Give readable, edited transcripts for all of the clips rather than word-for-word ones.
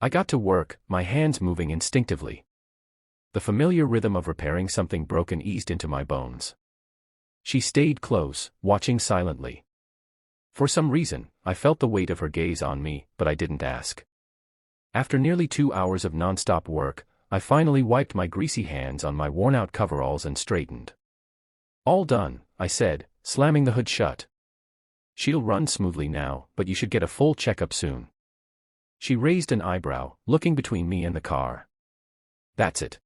I got to work, my hands moving instinctively. The familiar rhythm of repairing something broken eased into my bones. She stayed close, watching silently. For some reason, I felt the weight of her gaze on me, but I didn't ask. After nearly 2 hours of non-stop work, I finally wiped my greasy hands on my worn-out coveralls and straightened. "All done," I said, slamming the hood shut. "She'll run smoothly now, but you should get a full checkup soon." She raised an eyebrow, looking between me and the car. "That's it."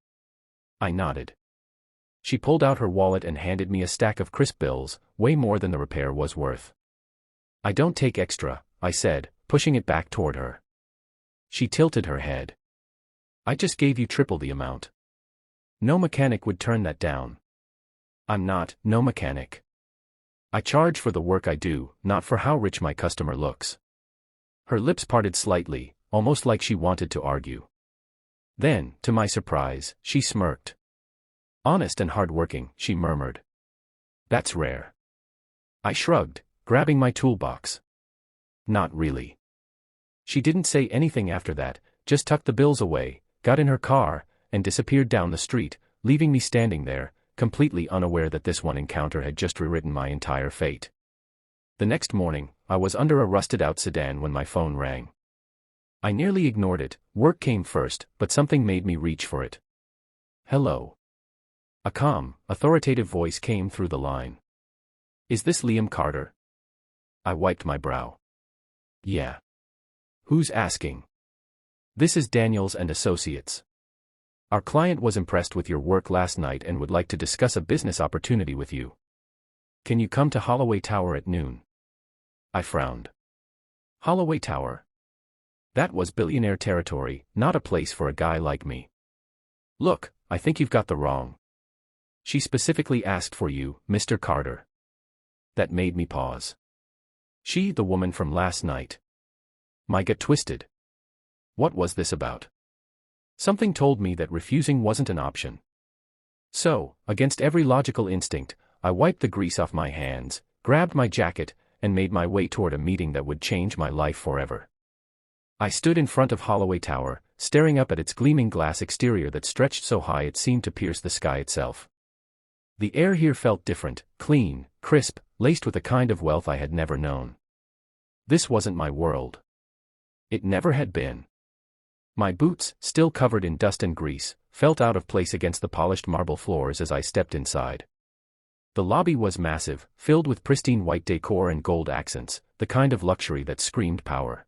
I nodded. She pulled out her wallet and handed me a stack of crisp bills, way more than the repair was worth. "I don't take extra," I said, pushing it back toward her. She tilted her head. "I just gave you triple the amount. No mechanic would turn that down." "I'm not no mechanic. I charge for the work I do, not for how rich my customer looks." Her lips parted slightly, almost like she wanted to argue. Then, to my surprise, she smirked. "Honest and hardworking," she murmured. "That's rare." I shrugged, grabbing my toolbox. "Not really." She didn't say anything after that, just tucked the bills away, got in her car, and disappeared down the street, leaving me standing there, completely unaware that this one encounter had just rewritten my entire fate. The next morning, I was under a rusted-out sedan when my phone rang. I nearly ignored it. Work came first, but something made me reach for it. "Hello." A calm, authoritative voice came through the line. "Is this Liam Carter?" I wiped my brow. "Yeah." "Who's asking?" "This is Daniels and Associates. Our client was impressed with your work last night and would like to discuss a business opportunity with you. Can you come to Holloway Tower at noon?" I frowned. Holloway Tower? That was billionaire territory, not a place for a guy like me. "Look, I think you've got the wrong. She specifically asked for you, Mr. Carter." That made me pause. She, the woman from last night. My gut twisted. What was this about? Something told me that refusing wasn't an option. So, against every logical instinct, I wiped the grease off my hands, grabbed my jacket, and made my way toward a meeting that would change my life forever. I stood in front of Holloway Tower, staring up at its gleaming glass exterior that stretched so high it seemed to pierce the sky itself. The air here felt different, clean, crisp, laced with a kind of wealth I had never known. This wasn't my world. It never had been. My boots, still covered in dust and grease, felt out of place against the polished marble floors as I stepped inside. The lobby was massive, filled with pristine white decor and gold accents, the kind of luxury that screamed power.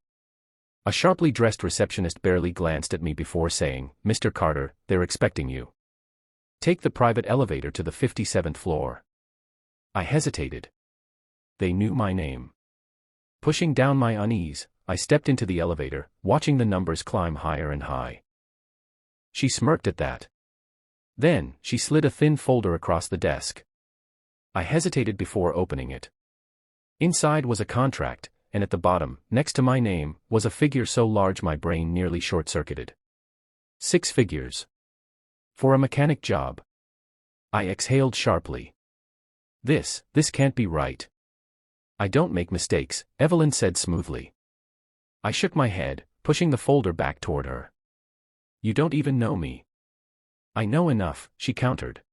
A sharply dressed receptionist barely glanced at me before saying, "Mr. Carter, they're expecting you. Take the private elevator to the 57th floor." I hesitated. They knew my name. Pushing down my unease, I stepped into the elevator, watching the numbers climb higher and high. She smirked at that. Then, she slid a thin folder across the desk. I hesitated before opening it. Inside was a contract, and at the bottom, next to my name, was a figure so large my brain nearly short-circuited. 6 figures. For a mechanic job. I exhaled sharply. This can't be right. "I don't make mistakes," Evelyn said smoothly. I shook my head, pushing the folder back toward her. "You don't even know me." "I know enough," she countered.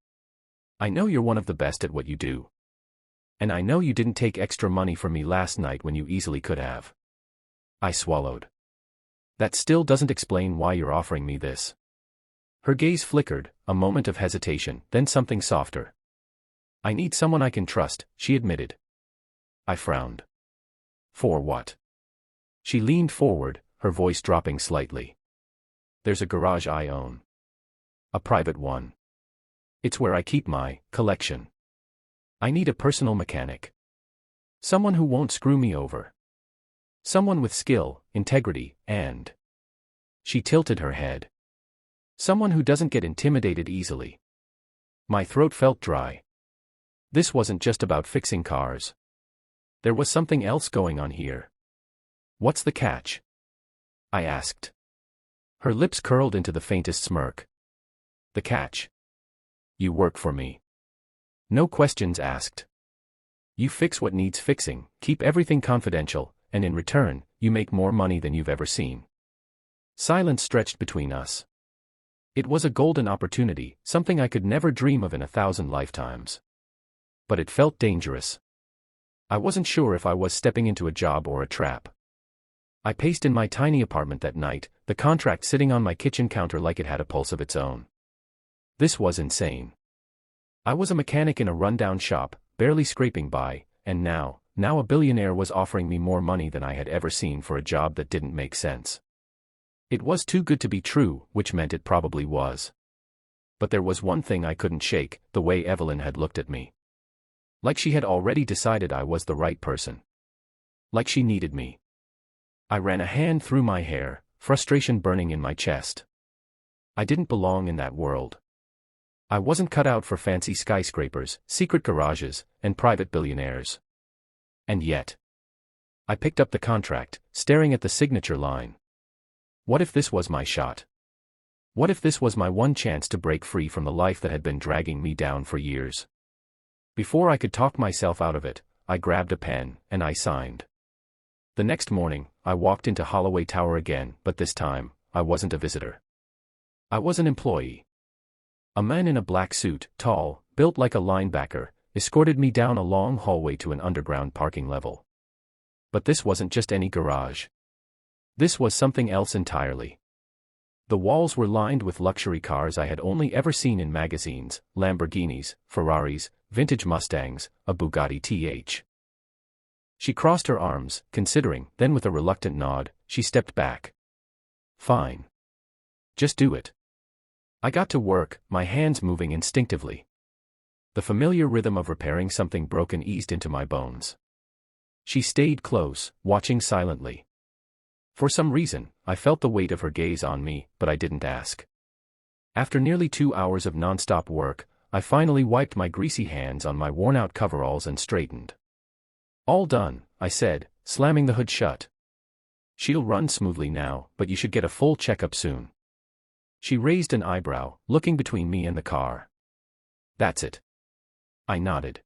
"I know you're one of the best at what you do. And I know you didn't take extra money from me last night when you easily could have." I swallowed. "That still doesn't explain why you're offering me this." Her gaze flickered, a moment of hesitation, then something softer. "I need someone I can trust," she admitted. I frowned. "For what?" She leaned forward, her voice dropping slightly. "There's a garage I own. A private one. It's where I keep my collection. I need a personal mechanic. Someone who won't screw me over. Someone with skill, integrity, and..." She tilted her head. "Someone who doesn't get intimidated easily." My throat felt dry. This wasn't just about fixing cars. There was something else going on here. "What's the catch?" I asked. Her lips curled into the faintest smirk. "The catch? You work for me. No questions asked. You fix what needs fixing, keep everything confidential, and in return, you make more money than you've ever seen. Silence stretched between us. It was a golden opportunity, something I could never dream of in 1,000 lifetimes. But it felt dangerous. I wasn't sure if I was stepping into a job or a trap. I paced in my tiny apartment that night, the contract sitting on my kitchen counter like it had a pulse of its own. This was insane. I was a mechanic in a rundown shop, barely scraping by, and now a billionaire was offering me more money than I had ever seen for a job that didn't make sense. It was too good to be true, which meant it probably was. But there was one thing I couldn't shake, the way Evelyn had looked at me. Like she had already decided I was the right person. Like she needed me. I ran a hand through my hair, frustration burning in my chest. I didn't belong in that world. I wasn't cut out for fancy skyscrapers, secret garages, and private billionaires. And yet. I picked up the contract, staring at the signature line. What if this was my shot? What if this was my one chance to break free from the life that had been dragging me down for years? Before I could talk myself out of it, I grabbed a pen, and I signed. The next morning, I walked into Holloway Tower again, but this time, I wasn't a visitor. I was an employee. A man in a black suit, tall, built like a linebacker, escorted me down a long hallway to an underground parking level. But this wasn't just any garage. This was something else entirely. The walls were lined with luxury cars I had only ever seen in magazines, Lamborghinis, Ferraris, vintage Mustangs, a Bugatti TH. She crossed her arms, considering, then with a reluctant nod, she stepped back. Fine. Just do it. I got to work, my hands moving instinctively. The familiar rhythm of repairing something broken eased into my bones. She stayed close, watching silently. For some reason, I felt the weight of her gaze on me, but I didn't ask. After nearly 2 hours of non-stop work, I finally wiped my greasy hands on my worn-out coveralls and straightened. All done, I said, slamming the hood shut. She'll run smoothly now, but you should get a full checkup soon. She raised an eyebrow, looking between me and the car. That's it. I nodded.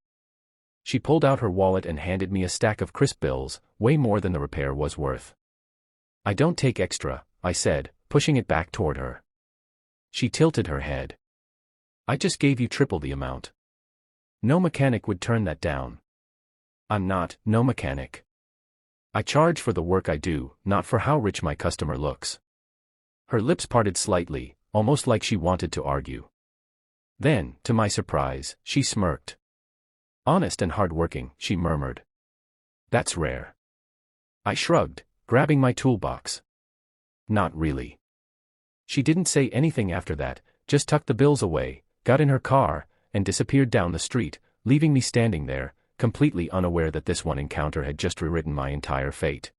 She pulled out her wallet and handed me a stack of crisp bills, way more than the repair was worth. I don't take extra, I said, pushing it back toward her. She tilted her head. I just gave you triple the amount. No mechanic would turn that down. I'm not, no mechanic. I charge for the work I do, not for how rich my customer looks. Her lips parted slightly, almost like she wanted to argue. Then, to my surprise, she smirked. Honest and hardworking, she murmured. That's rare. I shrugged, grabbing my toolbox. Not really. She didn't say anything after that, just tucked the bills away, got in her car, and disappeared down the street, leaving me standing there, completely unaware that this one encounter had just rewritten my entire fate.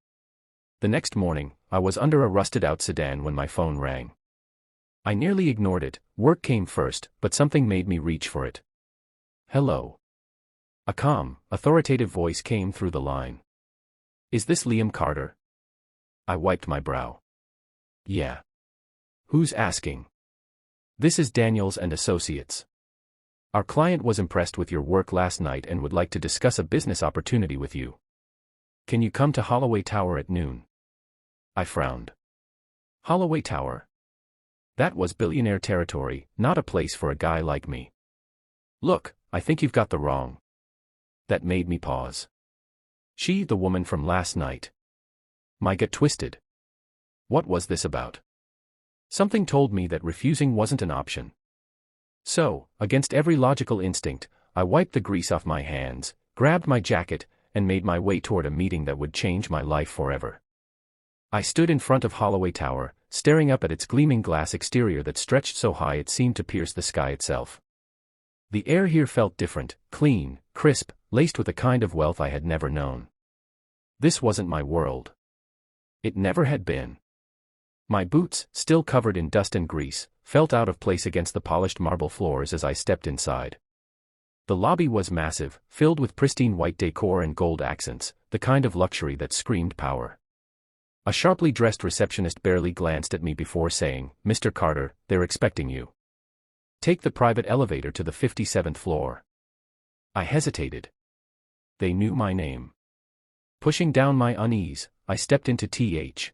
The next morning, I was under a rusted-out sedan when my phone rang. I nearly ignored it, work came first, but something made me reach for it. Hello. A calm, authoritative voice came through the line. Is this Liam Carter? I wiped my brow. Yeah. Who's asking? This is Daniels and Associates. Our client was impressed with your work last night and would like to discuss a business opportunity with you. Can you come to Holloway Tower at noon? I frowned. Holloway Tower? That was billionaire territory, not a place for a guy like me. Look, I think you've got the wrong. That made me pause. She, the woman from last night. My gut twisted. What was this about? Something told me that refusing wasn't an option. So, against every logical instinct, I wiped the grease off my hands, grabbed my jacket, and made my way toward a meeting that would change my life forever. I stood in front of Holloway Tower, staring up at its gleaming glass exterior that stretched so high it seemed to pierce the sky itself. The air here felt different, clean, crisp, laced with a kind of wealth I had never known. This wasn't my world. It never had been. My boots, still covered in dust and grease, felt out of place against the polished marble floors as I stepped inside. The lobby was massive, filled with pristine white decor and gold accents, the kind of luxury that screamed power. A sharply dressed receptionist barely glanced at me before saying, "Mr. Carter, they're expecting you. Take the private elevator to the 57th floor." I hesitated. They knew my name. Pushing down my unease, I stepped into TH.